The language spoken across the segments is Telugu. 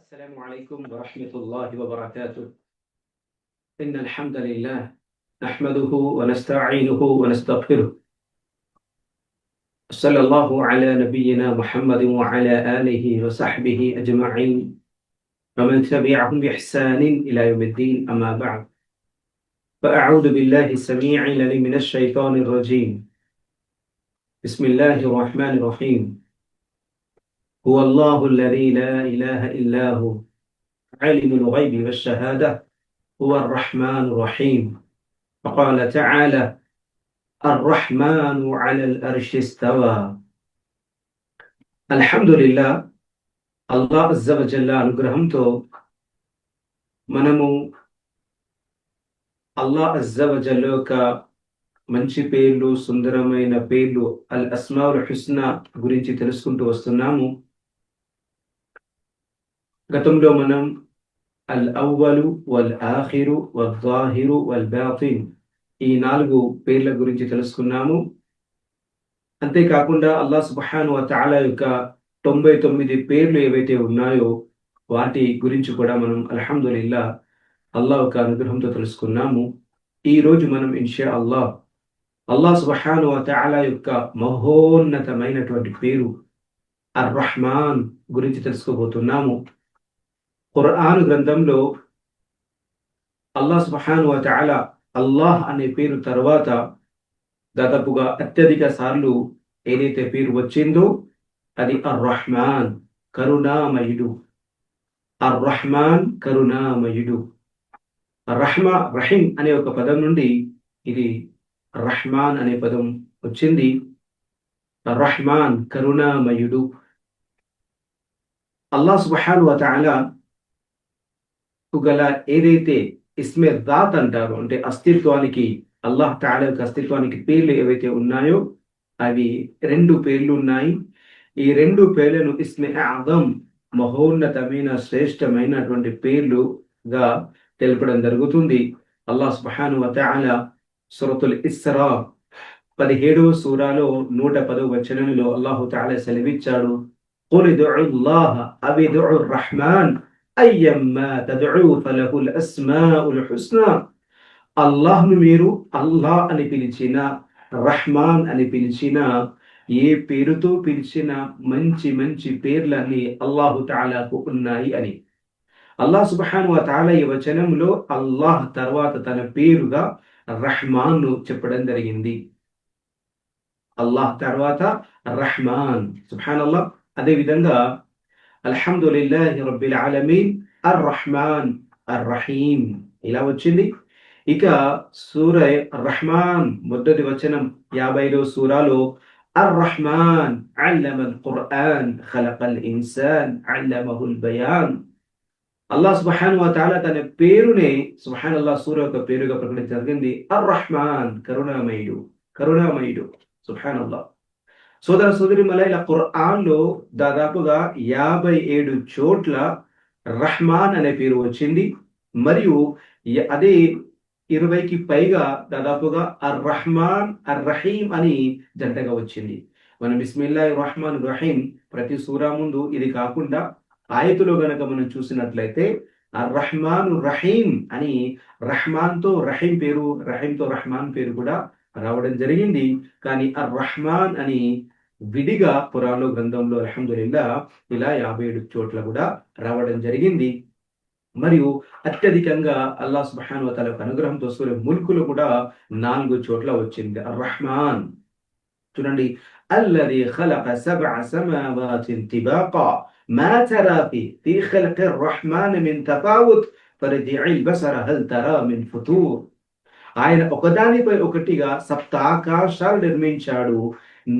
السلام عليكم ورحمة الله وبركاته. إن الحمد لله نحمده ونستعينه ونستغفره. صلى الله على نبينا محمد وعلى آله وصحبه أجمعين ومن تبعهم بإحسان إلى يوم الدين. أما بعد، فأعوذ بالله السميع العليم من الشيطان الرجيم. بسم الله الرحمن الرحيم. هو الله الذي لا إله إلا هو عالم الغيب والشهادة هو الرحمن الرحيم. فقال تعالى: الرحمن على الأرش استوى. అల్హమ్దులిల్లా, అల్లాహ్ అజ్జ వజల్లా అనుగ్రహంతో మనము అల్లాహ్ అజ్జ వజల్లా యొక్క మంచి పేర్లు, సుందరమైన పేర్లు అల్ అస్మాఉల్ హుస్నా గురించి తెలుసుకుంటూ వస్తున్నాము. గతంలో మనం అల్ అవ్వలు వల్ ఆఖిరు వల్ జాహిరు వల్ బాతిన్ ఈ 4 పేర్ల గురించి తెలుసుకున్నాము. అంతేకాకుండా అల్లాహ్ సుబ్హానహు వ తఆలా యొక్క 99 పేర్లు ఏవైతే ఉన్నాయో వాటి గురించి కూడా మనం అల్హమ్దులిల్లా అల్లాహ్ యొక్క అనుగ్రహంతో తెలుసుకున్నాము. ఈ రోజు మనం ఇన్షా అల్లాహ్ సుబ్హానహు వ తఆలా యొక్క మహోన్నతమైనటువంటి పేరు అర్ రహ్మాన్ గురించి తెలుసుకోబోతున్నాము. ఖురాన్ గ్రంథంలో అల్లాహ్ సుబ్హానహు వ తఆలా అల్లాహ్ అనే పేరు తర్వాత దాదాపుగా అత్యధిక సార్లు ఏదైతే పేరు వచ్చిందో అది అర్ రహ్మాన్, కరుణామయుడు. అర్ రహ్మాన్, కరుణామయుడు. రహీం అనే ఒక పదం నుండి ఇది రహ్మాన్ అనే పదం వచ్చింది. రహ్మాన్, కరుణామయుడు. అల్లాహ్ సుబ్హానహు వ తఆలా గల ఏదైతే ఇస్మే దాత్ అంటారు, అంటే అస్తిత్వానికి, అల్లాహ్ తఆలా యొక్క అస్తిత్వానికి పేర్లు ఏవైతే ఉన్నాయో అవి 2 పేర్లు ఉన్నాయి. ఈ 2 పేర్లను ఇస్మే అజమ్, మహోన్నతమైన శ్రేష్టమైనటువంటి పేర్లుగా తెలపడం జరుగుతుంది. అల్లాహ్ సుబ్హానహు వ తఆలా సూరతుల్ ఇస్రా 17వ సూరాలో 110వ వచనంలో అల్లాహు తఆలా సెలవిచ్చాడు: ఖుల్ ఉదుఉల్లాహ అవ్ ఉదుఉర్ రహ్మాన్ అయ్యమ్మా తద్ఉ ఫలహుల్ అస్మాఉల్ హుస్నా. అల్లాహ్ను మీరు అల్లాహ్ అని పిలిచినా, రహ్మాన్ అని పిలిచినా, ఏ పేరుతో పిలిచినా మంచి మంచి పేర్లన్నీ అల్లాహు తఆలాకు ఉన్నాయి అని అల్లాహ్ సుబ్హానహు వ తఆలా ఈ వచనంలో అల్లాహ్ తర్వాత తన పేరుగా రహ్మాన్ చెప్పడం జరిగింది. అల్లాహ్ తర్వాత రహ్మాన్, సుబ్హానల్లాహ్. అదే విధంగా అల్హమ్దులిల్లాహి రబ్బిల్ ఆలమీన్ అర్ రహ్మాన్ అర్ రహీం ఇలా వచ్చింది. ఇక సూర రహ్మాన్ మొదటి వచనం 50వ సూరాలో అర్ రహ్మాన్ అల్లమల్ ఖుర్ఆన్ ఖలకల్ ఇన్సాన్ అల్లమహుల్ బయాన్. అల్లాహ్ సుబ్హానహు వ తఆలా తన పేరునే సుబ్హానల్లాహ్ సూర యొక్క పేరుగా ప్రకటించడం జరిగింది. అర్ రహ్మాన్, కరుణామయుడు, కరుణామయుడు. సుబ్హానల్లాహ్. సోదర సోదరీమణులారా, ఖురాన్ లో దాదాపుగా 57 చోట్ల రహ్మాన్ అనే పేరు వచ్చింది. మరియు అదే 20కి పైగా దాదాపుగా అర్ రహ్మాన్ అర్ రహీం అని జంటగా వచ్చింది. మనం బిస్మిల్లాహిర్ రహ్మానిర్ రహీం ప్రతి సూరా ముందు ఇది కాకుండా ఆయతులో గనక మనం చూసినట్లయితే అర్ రహ్మాన్ రహీం అని రహ్మాన్తో రహీం పేరు, రహీంతో రహ్మాన్ పేరు కూడా రావడం జరిగింది. కానీ అర్ రహ్మాన్ అని విడిగా ఖురాన్లో గ్రంథంలో అల్హమ్దులిల్లా ఇలా 57 చోట్ల కూడా రావడం జరిగింది. మరియు అత్యధికంగా అల్లాహ్ సుబ్హానహు వ తఆలా అనుగ్రహంతో సూర ముల్కులో కూడా 4 చోట్ల వచ్చింది అర్ రహ్మాన్. చూడండి, అల్లదీ ఖలక సబ్అ సమావాతిన్ తిబాకా మా తరా ఫీ ఖల్ఖిర్ రహ్మాన్ మిన్ తఫావుత్ ఫర్జిఇల్ బసర హల్ తరా మిన్ ఫుతూర్. ఆయన ఒకదానిపై ఒకటిగా సప్తాకాశాలు నిర్మించాడు.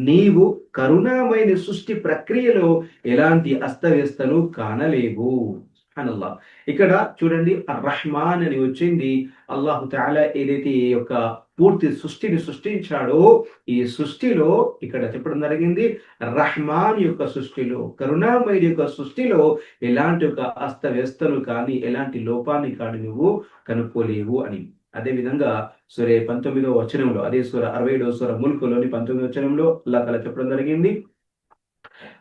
నీవు కరుణామైన సృష్టి ప్రక్రియలో ఎలాంటి అస్తవ్యస్తలు కానలేవు. సుబ్హానల్లాహ్. ఇక్కడ చూడండి, అర్ రహ్మాన్ అని వచ్చింది. అల్లాహు తఆలా ఏదైతే ఈ యొక్క పూర్తి సృష్టిని సృష్టించాడో ఈ సృష్టిలో ఇక్కడ చెప్పడం జరిగింది, రహ్మాన్ యొక్క సృష్టిలో, కరుణామయుడి యొక్క సృష్టిలో ఎలాంటి ఒక అస్తవ్యస్తలు కానీ ఎలాంటి లోపాన్ని కానీ నువ్వు కనుక్కోలేవు అని. అదే విధంగా సూర 19వ వచనంలో, అదే సూర 67వ సూర ముల్కులోని 19వ వచనంలో అల్లాహ్ తఆలా చెప్పడం జరిగింది,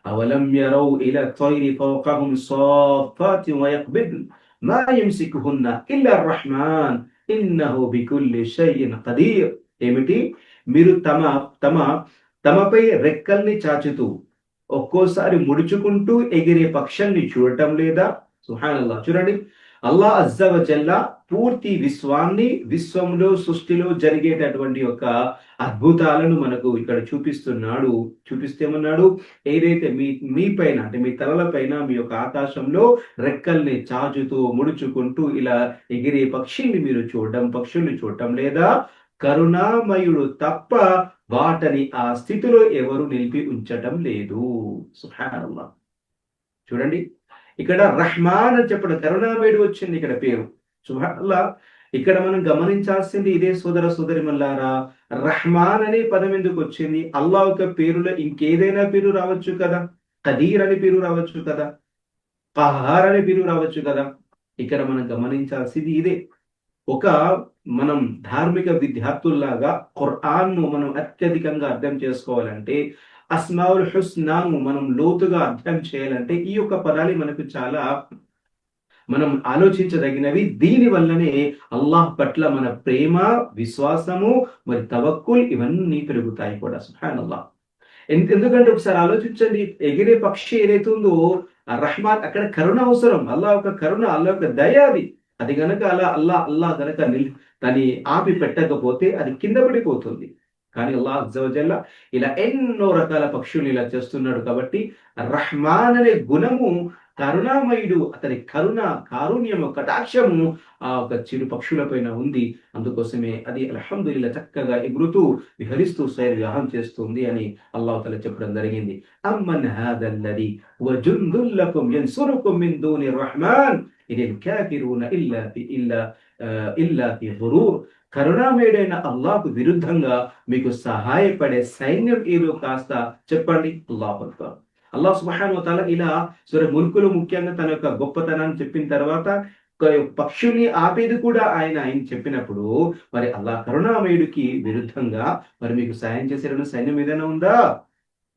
అవలం యరౌ ఇలా తైరి ఫౌకహుం సాఫాతి వయక్బిద్ మా యంసికుహున్న ఇల్లా రహమాన్ ఇన్నహు బికుల్లి షైఇన్ ఖదీర్. ఏమిటి? మీరు తమ తమ తమపై రెక్కల్ని చాచుతూ ఒక్కోసారి ముడుచుకుంటూ ఎగిరే పక్షాన్ని చూడటం లేదా? సుబ్హానల్లాహ్. చూడండి, అల్లాహ్ అజ్జా వజల్లా పూర్తి విశ్వంలో సృష్టిలో జరిగేటటువంటి యొక్క అద్భుతాలను మనకు ఇక్కడ చూపిస్తేమన్నాడు, ఏదైతే మీ పైన అంటే మీ తలల పైన మీ యొక్క ఆకాశంలో రెక్కల్ని చాచుతూ ముడుచుకుంటూ ఇలా ఎగిరే పక్షుల్ని చూడటం లేదా? కరుణామయుడు తప్ప వాటని ఆ స్థితిలో ఎవరు నిలిపి ఉంచటం లేదు. సుబ్హానల్లాహ్. చూడండి, ఇక్కడ రహ్మాన్ అని చెప్పడం, కరుణామయుడు వచ్చింది ఇక్కడ పేరు. సుబ్హానల్లాహ్. ఇక్కడ మనం గమనించాల్సింది ఇదే సోదర సోదరిమల్లారా, రహ్మాన్ అనే పదం ఎందుకు వచ్చింది? అల్లాహ్ యొక్క పేరులో ఇంకేదైనా పేరు రావచ్చు కదా. ఖదీర్ అనే పేరు రావచ్చు కదా, ఖహార్ అనే పేరు రావచ్చు కదా. ఇక్కడ మనం గమనించాల్సింది ఇదే. ఒక మనం ధార్మిక విద్యార్థుల్లాగా ఖురాన్ను మనం అత్యధికంగా అర్థం చేసుకోవాలంటే, అస్మాउल హుస్నాను మనం లోతుగా అర్థం చేయాలంటే ఈ యొక్క పదాలు మనకు చాలా మనం ఆలోచించదగినవి. దీని వల్లనే అల్లాహ్ పట్ల మన ప్రేమ, విశ్వాసము, మరి తవక్కుల్ ఇవన్నీ పెరుగుతాయి కూడా. సుబ్హానల్లాహ్. ఎందుకంటే ఒకసారి ఆలోచించండి, ఎగిరే పక్షి ఏదైతే ఉందో ఆ రహ్మాన్, అక్కడ కరుణ అవసరం. అల్లాహ్ యొక్క కరుణ, అల్లాహ్ యొక్క దయ అది గనక అల్లాహ్ గనక దాన్ని ఆపి పెట్టకపోతే అది కింద పడిపోతుంది. కానీ అల్లాహ్ అజ్జా వజల్లా ఇలా ఎన్నో రకాల పక్షులు ఇలా చేస్తున్నాడు కాబట్టి రహ్మాన్ అనే గుణము, కరుణామయుడు, అతని కారుణ్యము, కటాక్షము ఆ ఒక చిరు పక్షుల పైన ఉంది. అందుకోసమే అది అల్హమ్దులిల్లా చక్కగా ఎగురుతూ విహరిస్తూ విహారం చేస్తుంది అని అల్లాహ్ తఆలా చెప్పడం జరిగింది. అమ్మన్ హాదల్లది వజుందుల్ లకుం యన్సురుకుం మిన్ దూని రహ్మాన్ ఇనిల్ కాఫిరూన ఇల్లా ఫి గురూర్. కరుణామయుడైన అల్లాహ్కు విరుద్ధంగా మీకు సహాయపడే సైన్యం ఏదో కాస్త చెప్పండి. అల్లాహు అక్బర్. అల్లాహ్ సుబ్హానహు వ తఆలా ఇలా సూర ముల్కులో ముఖ్యంగా తన యొక్క గొప్పతనాన్ని చెప్పిన తర్వాత పక్షుల్ని ఆపేది కూడా ఆయన చెప్పినప్పుడు, మరి అల్లాహ్ కరుణామయుడికి విరుద్ధంగా మరి మీకు సాయం చేసే సైన్యం ఏదైనా ఉందా?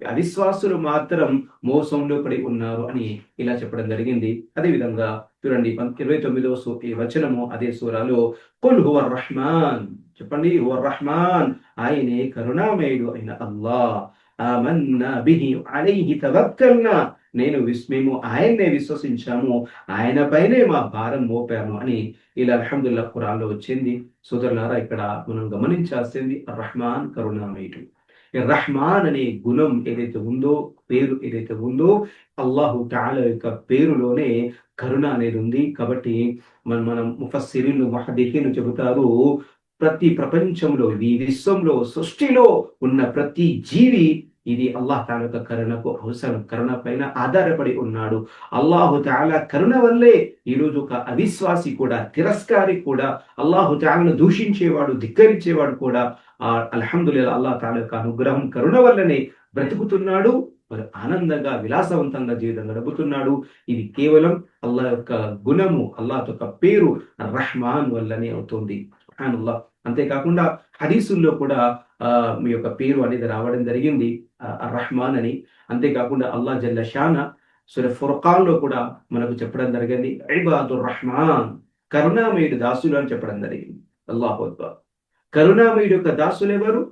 అవిశ్వాసులు మాత్రం మోసంలో పడి ఉన్నారు అని ఇలా చెప్పడం జరిగింది. అదే విధంగా చూడండి 29వ వచనము అదే సూరాలో, కుల్ హువర్ రహ్మాన్, చెప్పండి, హువర్ రహ్మాన్, ఆయనే కరుణామయుడు అయిన అల్లాహ్. ఆమన్నా బిహి అలైహి తవక్కల్నా, మేము ఆయన్నే విశ్వసించాము, ఆయన పైనే మా భారం మోపాము అని ఇలా అల్హమ్దులిల్లాహ్ ఖురాన్లో వచ్చింది. సోదరులారా, ఇక్కడ మనం గమనించాల్సింది రహ్మాన్, కరుణామయుడు. రహ్మాన్ అనే గుణం ఏదైతే ఉందో, పేరు ఏదైతే ఉందో, అల్లాహు తఆలా యొక్క పేరులోనే కరుణ అనేది ఉంది. కాబట్టి మనం ముఫస్సిరీన్లు, ముహద్దిథీన్లు చెబుతారు, ప్రతి ప్రపంచంలో, ఈ విశ్వంలో, సృష్టిలో ఉన్న ప్రతి జీవి ఇది అల్లాహ్ తఆలా యొక్క కరుణకు అవసరం, కరుణ పైన ఆధారపడి ఉన్నాడు. అల్లాహు తఆలా కరుణ వల్లే ఈరోజు ఒక అవిశ్వాసి కూడా, తిరస్కారి కూడా, అల్లాహు తఆలాను దూషించేవాడు, ధిక్కరించేవాడు కూడా అల్హమ్దులిల్లాహ్ అల్లాహ్ తఆలా యొక్క అనుగ్రహం, కరుణ వల్లనే బ్రతుకుతున్నాడు, మరి ఆనందంగా విలాసవంతంగా జీవితం గడుపుతున్నాడు. ఇది కేవలం అల్లాహ్ యొక్క గుణము, అల్లాహ్ యొక్క పేరు రహ్మాన్ వల్లనే అవుతుంది. సుబ్హానల్లాహ్. అంతేకాకుండా హదీసుల్లో కూడా మీ యొక్క పేరు అనేది రావడం జరిగింది, రహ్మాన్ అని. అంతేకాకుండా అల్లాహ్ జల్ల షానా సూర ఫుర్ఖాన్ లో కూడా మనకు చెప్పడం జరిగింది, ఇబాదుర్ రహ్మాన్, కరుణామయుడు దాసులు అని చెప్పడం జరిగింది. అల్లాహు అక్బర్. కరుణామయుడు యొక్క దాసులు ఎవరు?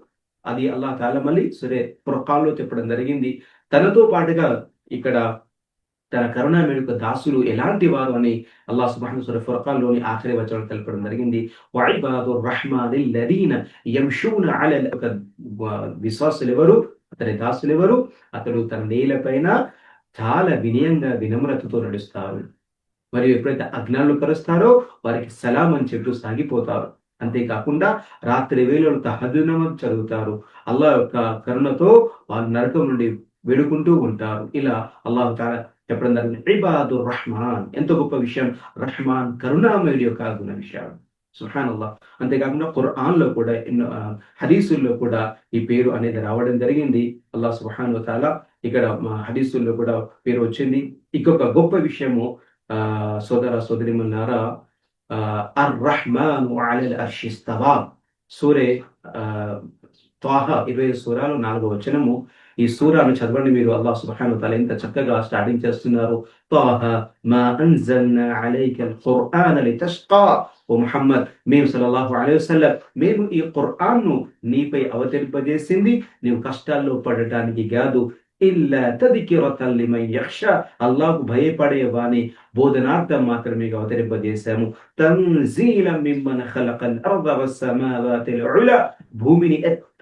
అది అల్లాహ్ తఆలా మళ్ళీ సూర ఫుర్ఖాన్ లో చెప్పడం జరిగింది. తనతో పాటుగా ఇక్కడ తన కరుణామయుడు యొక్క దాసులు ఎలాంటి వారు అని అల్లాహ్ సుబ్హానహు సూర ఫుర్ఖాన్ లోని ఆఖరి వచనంలో తెలపడం జరిగింది. వఇబాదుర్ రహ్మానిల్ లదీన యమ్షూన అలల్, విశ్వాసులు ఎవరు, అతని దాసులు ఎవరు? అతడు తన నేలపైన చాలా వినయంగా, వినమ్రతతో నడుస్తారు. మరియు ఎప్పుడైతే అజ్ఞానులు కలుస్తారో వారికి సలాం అని చెప్తూ సాగిపోతారు. అంతేకాకుండా రాత్రి వేళలు తహజ్జుద్ నమాజ్ చదువుతారు. అల్లాహ్ యొక్క కరుణతో వారు నరకం నుండి వేడుకుంటూ ఉంటారు. ఇలా అల్లాహ్ తఆలా చెప్పడం జరిగింది, ఇబాదుర్ రహ్మాన్. ఎంత గొప్ప విషయం! రహ్మాన్ కరుణామయుడి యొక్క గుణ విషయాలు. సుబ్హానల్లాహ్. అంతేకాకుండా ఖురాన్ లో కూడా ఎన్నో హదీసుల్లో కూడా ఈ పేరు అనేది రావడం జరిగింది. అల్లాహ్ సుబ్హానహు వ తఆలా ఇక్కడ హదీసుల్లో కూడా పేరు వచ్చింది. ఇంకొక గొప్ప విషయము సోదర సోదరిమల్లారా, అర్ రహ్మాను అలల్ అర్షి ఇస్తవా. సూరే త్వాహా 20 సూరాలో 4వ వచనము, ఈ సూరాను చదవండి మీరు. అల్లాహ్ సుబ్హానహు వ తఆలా ఎంత చక్కగా స్టార్టింగ్ చేస్తున్నారు. తాహ మా అన్జల్నా అలైకల్ ఖుర్ఆన లితష్కా. ఓ ముహమ్మద్, మేము సల్లల్లాహు అలైహి వసల్లం మేము ఈ ఖుర్ఆన్ను నీపై అవతరింపజేసింది నీవు కష్టాల్లో పడటానికి కాదు. ఇల్లా తద్కిరతన్ లిమన్ యఖ్షా, అల్లాహ్కు భయపడే వాని బోధనార్థం మాత్రమే అవతరింపజేశాము. తన్జీలం మిమ్మన్ ఖలకల్ అర్ద వస్సమావాతిల్ ఉలా,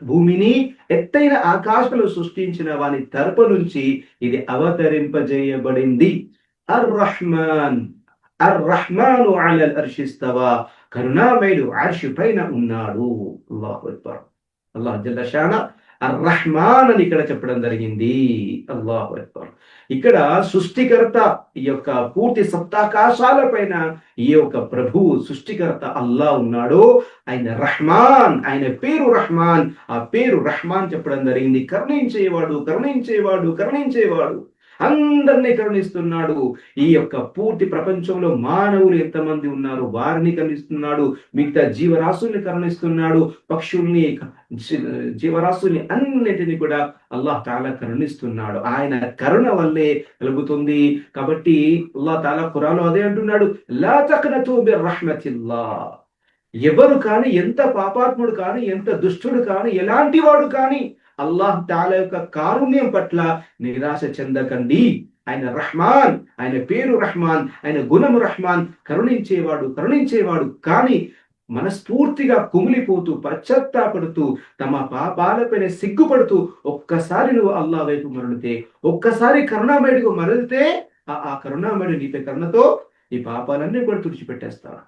భూమిని ఎత్తైన ఆకాశాలు సృష్టించిన వాని తరపు నుంచి ఇది అవతరింపజేయబడింది. అర్ రహ్మాన్ అర్-రహ్మాను అలల్ అర్షి ఇస్తవా, కరుణామయుడు అర్షి పైన ఉన్నాడు. అల్లాహు అక్బర్. అల్లాహ్ జల్ల షానా అర్-రహ్మాన్ అని ఇక్కడ చెప్పడం జరిగింది. అల్లాహు అక్బర్. ఇక్కడ సృష్టికర్త, ఈ యొక్క పూర్తి సప్తాకాశాల పైన ఈ యొక్క ప్రభువు సృష్టికర్త అల్లాహ్ ఉన్నాడు. ఆయన రహ్మాన్, ఆయన పేరు రహ్మాన్. ఆ పేరు రహ్మాన్ చెప్పడం జరిగింది. కరుణించేవాడు, కరుణించేవాడు, కరుణించేవాడు, అందరినీ కరుణిస్తున్నాడు. ఈ యొక్క పూర్తి ప్రపంచంలో మానవులు ఎంతమంది ఉన్నారు వారిని కరుణిస్తున్నాడు. మిగతా జీవరాశుల్ని కరుణిస్తున్నాడు. పక్షుల్ని, జీవరాశుల్ని అన్నిటిని కూడా అల్లాహ్ తాలా కరుణిస్తున్నాడు. ఆయన కరుణ వల్లే కలుగుతుంది. కాబట్టి అల్లాహ్ తాలా ఖురాన్లో అదే అంటున్నాడు, లా తఖ్నతూ మిర్ రహ్మతిల్లాహ్. ఎవరు కానీ, ఎంత పాపాత్ముడు కానీ, ఎంత దుష్టుడు కానీ, ఎలాంటి వాడు కానీ అల్లాహ్ తాలా యొక్క కారుణ్యం పట్ల నిరాశ చెందకండి. ఆయన రహ్మాన్, ఆయన పేరు రహ్మాన్, ఆయన గుణము రహ్మాన్, కరుణించేవాడు, కరుణించేవాడు. కానీ మనస్ఫూర్తిగా కుమిలిపోతూ పశ్చాత్తాపడుతూ తమ పాపాలపైన సిగ్గుపడుతూ ఒక్కసారి నువ్వు అల్లాహ్ వైపు మరలితే, ఒక్కసారి కరుణామయుడికి మరలితే ఆ కరుణామయుడు నీపై కరుణతో ఈ పాపాలన్నీ కూడా తుడిచిపెట్టేస్తాడు.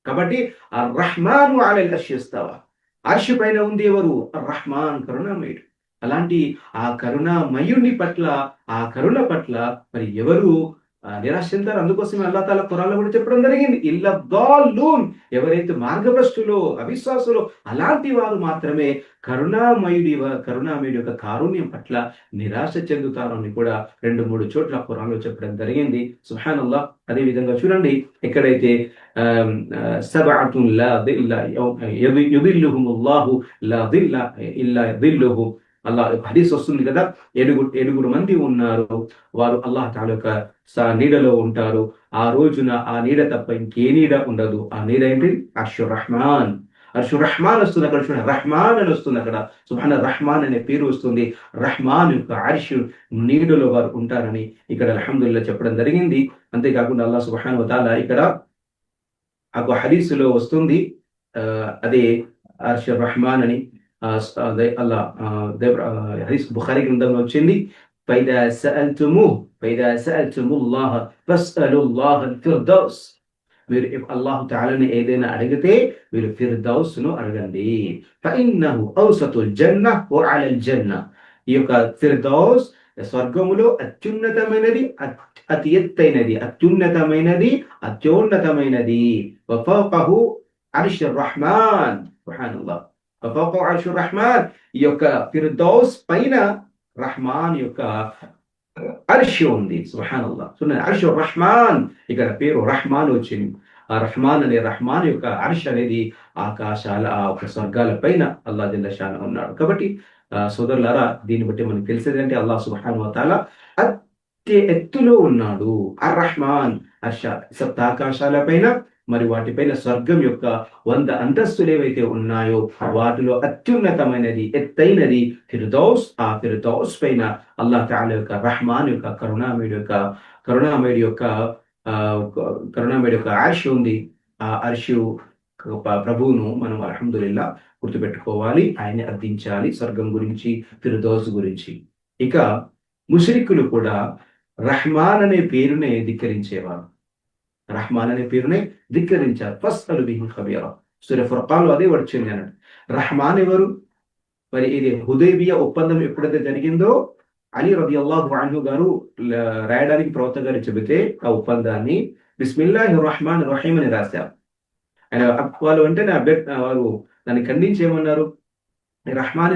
కాబట్టి ఆ రహ్మాను అలల్ అర్షి ఇస్తవా, అర్షి పైన ఉంది ఎవరు? రహ్మాన్, కరుణామయుడు. అలాంటి ఆ కరుణామయుని పట్ల, ఆ కరుణ పట్ల మరి ఎవరు నిరాశ చెందారు? అందుకోసమే అల్లాహ్ తాలా ఖురాన్లో కూడా చెప్పడం జరిగింది, ఇల్ల దాల్లూన్, ఎవరైతే మార్గభ్రష్టులో, అవిశ్వాసులో, అలాంటి వారు మాత్రమే కరుణామయుడి యొక్క కారుణ్యం పట్ల నిరాశ చెందుతారు అని కూడా 2-3 చోట్ల ఖురాన్లో చెప్పడం జరిగింది. సుబ్హానల్లాహ్. అదే విధంగా చూడండి, ఎక్కడైతే సబఅతున్ లా దిల్ల యుదిల్లుహుముల్లాహు లా దిల్ల ఇల్లా దిల్లుహు, అల్లాహ్ హదీస్ వస్తుంది కదా, ఏడుగురు మంది ఉన్నారు, వారు అల్లాహ్ తాలా యొక్క నీడలో ఉంటారు. ఆ రోజున ఆ నీడ తప్ప ఇంకే నీడ ఉండదు. ఆ నీడ ఏంటి? అర్షుర్ రహ్మాన్. అర్షుర్ రహ్మాన్ వస్తుంది అక్కడ. చూడండి, రహ్మాన్ అని వస్తుంది అక్కడ. సుబ్హాన రహ్మాన్ అనే పేరు వస్తుంది. రహ్మాన్ యొక్క అర్షు నీడలో వారు ఉంటారని ఇక్కడ అల్హమ్దులిల్లాహ్ చెప్పడం జరిగింది. అంతేకాకుండా అల్లాహ్ సుబ్హానహు వ తఆలా ఇక్కడ ఆ హదీసులో వస్తుంది, అదే అర్షుర్ రహ్మాన్ అని. హదీస్ బుఖారీ గ్రంథంలో వచ్చింది, ఫైదా సఅల్తుముల్లాహ ఫస్అలుల్లాహల్ ఫిర్దౌస్. మీరు అల్లాహ్ తాలాని ఏదైనా అడిగితే మీరు ఫిర్దౌస్ ను అడగండి. ఫఇన్నహు ఔసతుల్ జన్నహ్ వ అలల్ జన్నహ్. ఈ యొక్క ఫిర్దౌస్ స్వర్గములో అత్యున్నతమైనది, అతి ఎత్తైనది, అత్యున్నతమైనది, అత్యోన్నతమైనది. వఫౌకహు అర్షుర్ రహ్మాన్. సుబ్హానల్లాహ్. వఫౌకహు అర్షుర్ రహ్మాన్. ఈ యొక్క ఫిర్దౌస్ పైన రహ్మాన్ యొక్క అర్షి ఉంది. సుబ్హానల్లాహ్. చూడండి, అర్షుర్ రహ్మాన్, ఇక్కడ పేరు రహ్మాన్ వచ్చింది. ఆ రహ్మాన్ అనే రహ్మాన్ యొక్క అర్ష్ అనేది ఆకాశాల, ఆ ఒక స్వర్గాల పైన అల్లాహ్ జల్ల షాను ఉన్నాడు. కాబట్టి సోదరులారా, దీన్ని బట్టి మనకు తెలిసేదంటే అల్లాహ్ సుబ్హానహు వ తఆలా అతి ఎత్తులో ఉన్నాడు. అర్ రహ్మాన్, అర్ష సప్తాకాశాల పైన, మరి వాటిపైన స్వర్గం యొక్క 100 అంతస్తులు ఏవైతే ఉన్నాయో వాటిలో అత్యున్నతమైనది, ఎత్తైనది ఫిర్దౌస్. ఆ ఫిర్దౌస్ పైన అల్లాహ్ తఆలా యొక్క రహ్మాన్ యొక్క కరుణామయుడి యొక్క అర్ష్ ఉంది. ఆ అర్షు ప్రభువును మనం అల్హమ్దులిల్లాహ్ గుర్తుపెట్టుకోవాలి, ఆయన్ని అర్థించాలి స్వర్గం గురించి, ఫిర్దౌస్ గురించి. ఇక ముష్రికులు కూడా రహ్మాన్ అనే పేరునే ధిక్కరించేవారు. రహ్మాన్ అనే పేరునే ధిక్కరించారు. ఫస్అలు బిహి ఖబీరా. సూరా ఫుర్ఖాన్లో అదే వచ్చింది అన్నట్టు. రహ్మాన్ ఎవరు? మరి ఇది హుదైబియా ఒప్పందం ఎప్పుడైతే జరిగిందో అలీ రలియల్లాహు అన్హు గారు రాయడానికి ప్రవక్త గారు చెబితే ఆ ఒప్పందాన్ని బిస్మిల్లాహిర్ రహ్మానిర్ రహీం అని రాశారు. ఆయన వాళ్ళు వెంటనే వారు దాన్ని ఖండించి ఏమన్నారు? రహ్మాను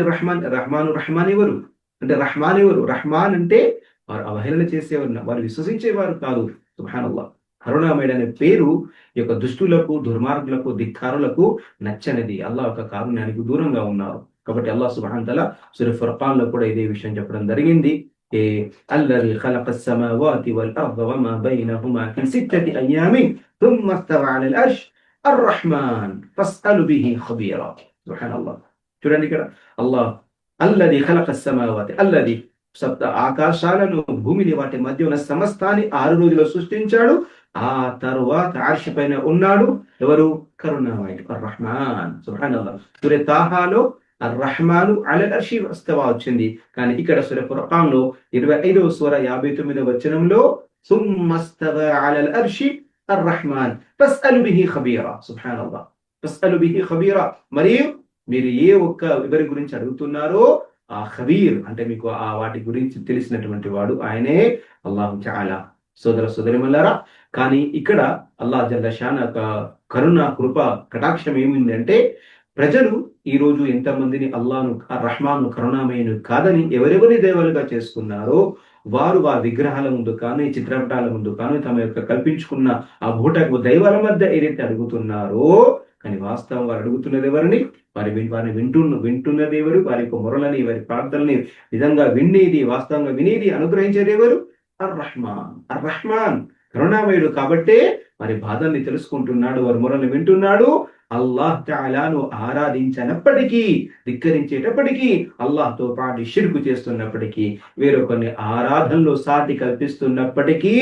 రహ్మాన్ ఎవరు అంటే, రహ్మాన్ ఎవరు? రహ్మాన్ అంటే వారు అవహేళన చేసేవారు, వారు విశ్వసించేవారు కాదు. సుబ్హానల్లాహ్. కరుణామయుడు అనే పేరు ఈ యొక్క దుష్టులకు, దుర్మార్గులకు, ధిక్కారులకు నచ్చనిది. అల్లాహ్ యొక్క కారుణ్యానికి దూరంగా ఉన్నారు. కాబట్టి అల్లాహ్ సుబ్హానహు వ తఆలా సూరా ఫుర్ఖాన్ లో కూడా ఇదే విషయం చెప్పడం జరిగింది. అల్లదీ ఖలఖస్ సమావాతి వల్ అర్ద వమా బైనహుమా ఫీ సిత్తతి అయ్యామిన్ థుమ్మ ఇస్తవా అలల్ అర్ష్ అర్రహ్మాన్ ఫస్అల్ బిహి ఖబీరా. సుబ్హానల్లాహ్. చూడండి ఇక్కడ అల్లాహ్ అల్లదీ ఖలఖస్ సమావాతి, అల్లదీ సప్త ఆకాశాలను భూమిని వాటి మధ్య ఉన్న సమస్తాన్ని 6 రోజుల్లో సృష్టించాడు. ఆ తరువాత అర్ష్ పైన ఉన్నాడు ఎవరు? కరుణామయుడు అర్రహ్మాన్. సుబ్హానల్లాహ్. సూరా తాహాలో అర్రహ్మాను అలల్ అర్షి ఇస్తవా వచ్చింది. కానీ ఇక్కడ సూరా ఫుర్ఖాన్ లో 25వ సూర 59వ వచనంలో సుమ్మస్తవా అలల్ అర్షి అర్రహ్మాన్ ఫస్అల్ బిహి ఖబీరా. సుబ్హానల్లాహ్. ఫస్అల్ బిహి ఖబీరా. మరియు మీరు ఏ ఒక్క ఎవరి గురించి అడుగుతున్నారో ఆ ఖబీర్ అంటే మీకు ఆ వాటి గురించి తెలిసినటువంటి వాడు ఆయనే అల్లాహు తఆలా. సోదర సోదరిమల్లారా, కానీ ఇక్కడ అల్లాహ్ జల్ల షాన్ కరుణ కృప కటాక్షం ఏమిందంటే ప్రజలు ఈ రోజు ఎంతమందిని అల్లాహ్ను రహ్మాను కరుణామయును కాదని ఎవరెవరి దేవలుగా చేసుకున్నారో వారు ఆ విగ్రహాల ముందు కానీ చిత్రపటాల ముందు కానీ తమ యొక్క కల్పించుకున్న ఆ భూటకు దైవాల మధ్య ఏదైతే అడుగుతున్నారో, కానీ వాస్తవం వారు అడుగుతున్నది ఎవరిని? వారిని వింటున్నది ఎవరు? వారి యొక్క మొరలని వారి ప్రార్థనని నిజంగా వినేది వాస్తవంగా వినేది అనుగ్రహించేది ఎవరు? అర్రహ్మాన్. అర్రహ్మాన్ కరుణామయుడు కాబట్టే వారి బాధల్ని తెలుసుకుంటున్నాడు, వారి మొరల్ని వింటున్నాడు. అల్లాహ్ తఆలాను ఆరాధించనప్పటికీ, ధిక్కరించేటప్పటికీ, అల్లాహ్తో పాటు షిర్కు చేస్తున్నప్పటికీ, వేరొకరిని ఆరాధనలో సాటి కల్పిస్తున్నప్పటికీ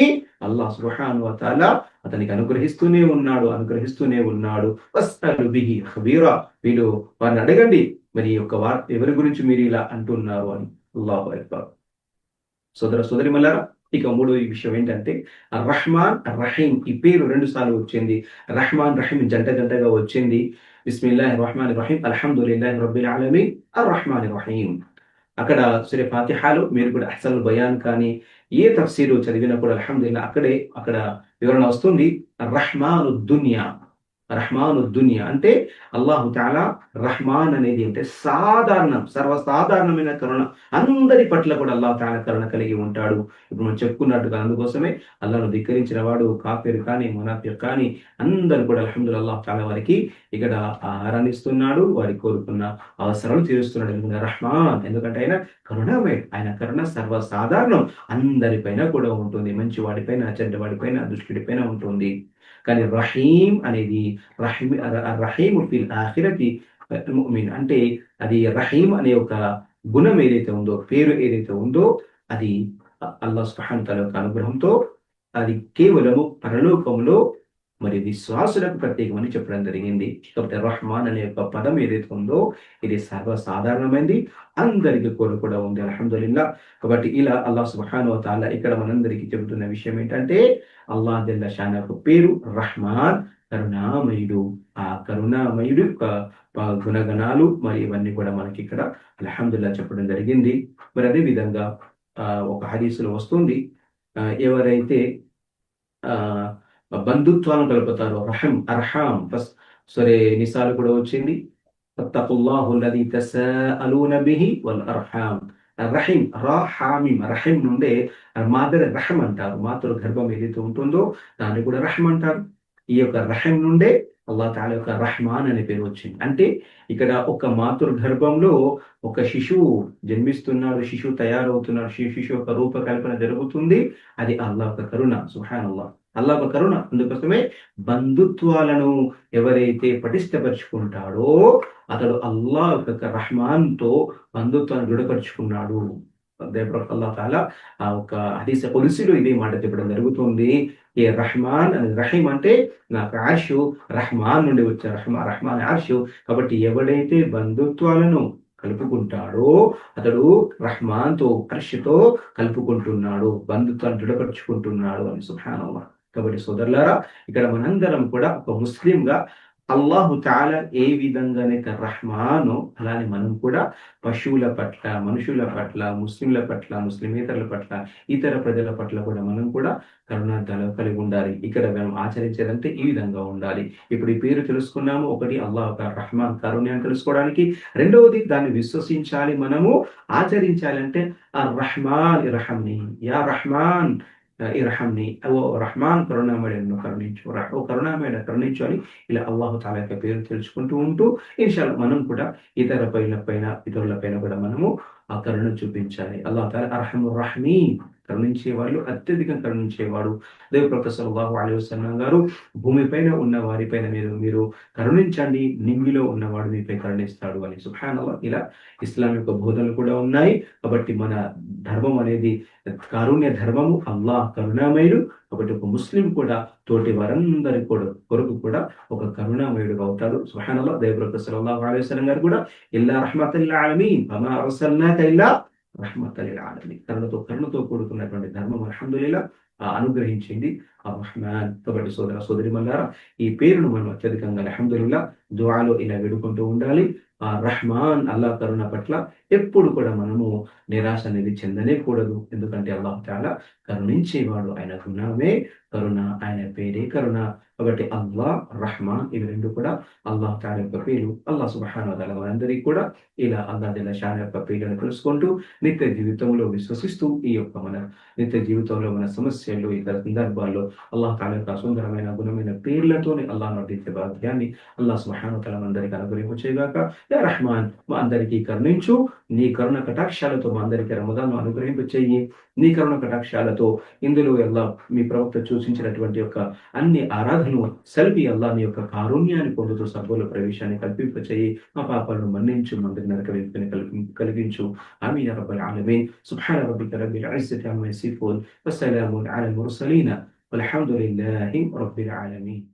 అల్లాహ్ సుబ్హానహు వ తఆలా అతనికి అనుగ్రహిస్తూనే ఉన్నాడు. వస్అలు బిహి ఖబీరా. వీళ్ళు వారిని అడగండి మరి యొక్క ఎవరి గురించి మీరు ఇలా అంటున్నారు అని. అల్లాహు అక్బర్. సోదర సోదరిమల్లారా, ఇక మూడో విషయం ఏంటంటే రహ్మాన్ రహీం. ఈ పేరు 2 సార్లు వచ్చింది. రహ్మాన్ రహీం జంటగా వచ్చింది. బిస్మిల్లాహిర్ రహ్మానిర్ రహీం అల్హమ్దులిల్లాహి రబ్బిల్ ఆలమీన్ అర్రహ్మానిర్ రహీం. అక్కడ సూరా ఫాతిహాలో మీరు కూడా అహ్సనుల్ బయాన్ కానీ ఏ తఫ్సీరు చదివినప్పుడు అల్హమ్దులిల్లాహ్ అక్కడ వివరణ వస్తుంది. రహ్మాను దునియా అంటే అల్లాహు తఆలా రహ్మాన్ అనేది అంటే సర్వసాధారణమైన కరుణ. అందరి పట్ల కూడా అల్లాహు తఆలా కరుణ కలిగి ఉంటాడు. ఇప్పుడు మనం చెప్పుకున్నట్టుగా అందుకోసమే అల్లాహ్ను ధిక్కరించిన వాడు కాఫిర్ కానీ మునాఫిక్ కానీ అందరూ కూడా అల్హమ్దులిల్లాహ్ అల్లాహు తఆలా వారికి ఇక్కడ ఆహారాన్ని ఇస్తున్నాడు, వారికి కోరుకున్న అవసరాలు తీరుస్తున్నాడు. ఎందుకంటే రహ్మాన్, ఎందుకంటే ఆయన కరుణామయుడు. ఆయన కరుణ సర్వసాధారణం, అందరిపైన కూడా ఉంటుంది. మంచి వాడిపైన చెడ్డ వాడిపైన దుష్టుడిపైన ఉంటుంది. కానీ రహీం అనేది రహీము ఫిల్ ఆఖిరతి ముమిన్ అంటే అది రహీం అనే ఒక గుణం ఏదైతే ఉందో, పేరు ఏదైతే ఉందో అది అల్లాహ్ సుబ్హానహు వ తఆలా యొక్క అనుగ్రహంతో అది కేవలము పరలోకంలో మరి విశ్వాసులకు ప్రత్యేకమని చెప్పడం జరిగింది. కాబట్టి రహ్మాన్ అనే యొక్క పదం ఏదైతే ఉందో ఇది సర్వసాధారణమైంది, అందరికీ కూడా ఉంది అల్హమ్దులిల్లాహ్. కాబట్టి ఇలా అల్లాహ్ సుబ్హానహు వ తఆలా ఇక్కడ మనందరికీ చెబుతున్న విషయం ఏంటంటే అల్లాహ్ జల్ల షానహు పేరు రహ్మాన్, కరుణామయుడు. ఆ కరుణామయుడు యొక్క గుణగణాలు మరి ఇవన్నీ కూడా మనకి ఇక్కడ అల్హమ్దులిల్లాహ్ చెప్పడం జరిగింది. మరి అదే విధంగా ఒక హదీసులో వస్తుంది, ఎవరైతే బంధుత్వాలను కలుపుతారో అర్హాం సరే నిసాలు కూడా వచ్చింది. ఫత్తఖుల్లాహు అల్లదీ తసాఅలూన బిహి వల్ అర్హాం. రహీం హామీం రహీం నుండే మాదర్ రహం అంటారు. మాతృ గర్భం ఏదైతే ఉంటుందో దాన్ని కూడా రహం అంటారు. ఈ యొక్క రహం నుండే అల్లాహ్ తఆలా యొక్క రహ్మాన్ అనే పేరు వచ్చింది. అంటే ఇక్కడ ఒక మాతృ గర్భంలో ఒక శిశువు జన్మిస్తున్నాడు, శిశువు తయారవుతున్నాడు, శిశువు యొక్క రూపకల్పన జరుగుతుంది. అది అల్లాహ్ యొక్క కరుణ. సుబ్హానల్లాహ్, అల్లాహ్ యొక్క కరుణ. అందుకోసమే బంధుత్వాలను ఎవరైతే పటిష్టపరుచుకుంటాడో అతడు అల్లాహ్ యొక్క రహ్మాన్తో బంధుత్వాన్ని దృఢపరుచుకున్నాడు. అల్లాహ్ తఆలా ఆ ఒక హదీస్ కుల్సీలో ఇదే మాట చెప్పడం జరుగుతుంది. ఏ రహ్మాన్ అని రహీం అంటే నాకు అర్షు రహ్మాన్ నుండి వచ్చే రహ్మాన్ అర్షు. కాబట్టి ఎవడైతే బంధుత్వాలను కలుపుకుంటాడో అతడు రహ్మాన్తో అర్షుతో కలుపుకుంటున్నాడు, బంధుత్వాన్ని దృఢపరుచుకుంటున్నాడు అని. సుబ్హానల్లాహ్. కాబట్టి సోదరులారా, ఇక్కడ మనందరం కూడా ఒక ముస్లింగా అల్లాహు తఆలా ఏ విధంగానైతే రహ్మానో అలానే మనం కూడా పశువుల పట్ల, మనుషుల పట్ల, ముస్లింల పట్ల, ముస్లిమేతరుల పట్ల, ఇతర ప్రజల పట్ల కూడా మనం కూడా కరుణార్థాలు కలిగి ఉండాలి. ఇక్కడ మనం ఆచరించేదంటే ఈ విధంగా ఉండాలి. ఇప్పుడు ఈ పేరు తెలుసుకున్నాము. ఒకటి అల్లాహ్ రహ్మాన్ కరుణ్యాన్ని తెలుసుకోవడానికి, రెండవది దాన్ని విశ్వసించాలి, మనము ఆచరించాలంటే ఆ రహ్మాన్ రహమ్ని యా రహ్మాన్ ఇర్హమ్ని, ఓ రహమాన్ కరుణామయుడు నన్ను కరుణించు, ఓ కరుణామయుడ కరుణించు అని ఇలా అల్లాహు తాలా యొక్క పేరు తెలుసుకుంటూ ఉంటూ ఇన్షాల్లా మనం కూడా ఇతరుల పైన కూడా మనము ఆ కరుణ చూపించాలి. అల్లాహ్ తాలా అర్హముర్ రహీమ్, కరుణించేవాళ్ళు అత్యధికంగా కరుణించేవాడు. దేవుడు ప్రవక్త సల్లల్లాహు అలైహి వసల్లం గారు భూమిపైన ఉన్న వారిపైన మీరు మీరు కరుణించండి, నింగిలో ఉన్నవాడు మీపై కరుణిస్తాడు అని. సుబ్హానల్లాహ్. ఇలా ఇస్లాం యొక్క బోధనలు కూడా ఉన్నాయి. కాబట్టి మన ధర్మం అనేది కారుణ్య ధర్మము. అల్లాహ్ కరుణామయుడు. కాబట్టి ఒక ముస్లిం కూడా తోటి వారందరి కొరకు కూడా ఒక కరుణామయుడుగా అవుతాడు. సుబ్హానల్లాహ్. దేవుడు ప్రవక్త సల్లల్లాహు అలైహి వసల్లం గారు కూడా ఇల్లా రహ్మతల్ లిల్ ఆలమీన్ వమా అర్సల్నాక ఇల్లా రహ్మతల్ లిల్ ఆలమీన్, కరుణతో కూడుకున్నటువంటి ధర్మం అల్హమ్దులిల్లాహ్ అనుగ్రహించింది ఆ రహ్మాన్. కాబట్టి సోదరిమల్లారా, ఈ పేరును మనం అత్యధికంగా అల్హమ్దులిల్లాహ్ దుఆలో ఇలా వేడుకుంటూ ఉండాలి. ఆ రహ్మాన్ అల్లాహ్ కరుణ పట్ల ఎప్పుడు కూడా మనము నిరాశ అనేది చెందనే కూడదు. ఎందుకంటే అల్లాహ్ తాలా కరుణించేవాడు. ఆయన గుణమే కరుణ, ఆయన పేరే కరుణ. కాబట్టి అల్లాహ్, రహ్మాన్ ఇవి రెండు కూడా అల్లాహ్ తాలా యొక్క పేర్లు. అల్లాహ్ సుబ్హానహు వ తఆలా మనందరికీ కూడా ఇలా అల్లాహ్ జల్ల షాన్ యొక్క పేర్లను తెలుసుకుంటూ నిత్య జీవితంలో విశ్వసిస్తూ ఈ యొక్క మన నిత్య జీవితంలో మన సమస్యలు, ఇతర సందర్భాల్లో అల్లాహ్ తాలా యొక్క సుందరమైన గుణమైన పేర్లతోని అల్లాహ్ నటించే భాగ్యాన్ని అల్లాహ్ సుబ్హానహు వ తఆలా మనందరికీ అనుగ్రహించుగాక. యా రహ్మాన్, మా అందరికీ కరుణించు. నీ కరుణ కటాక్షాలతో మా అందరికీ రమదాన్‌ను అనుగ్రహింప చెయ్యి. నీ కరుణ కటాక్షాలతో ఇందులో అల్లాహ్ మీ ప్రవక్త సూచించినటువంటి యొక్క అన్ని ఆరాధనలు సల్పి అల్లాహ్ నీ యొక్క కారుణ్యాన్ని పొందుతూ సబ్బుల ప్రవేశాన్ని కల్పింపచేయి. మా పాపాలను మన్నించు, మందరి నరక విముక్తిని కలిగించు. ఆమీన్ యా రబ్బల్ ఆలమీన్. సుబ్హాన రబ్బిక రబ్బిల్ ఇజ్జతి అమ్మా యసిఫూన్. వస్సలామున్ అలల్ ముర్సలీన్. వల్హమ్దులిల్లాహి రబ్బిల్ ఆలమీన్.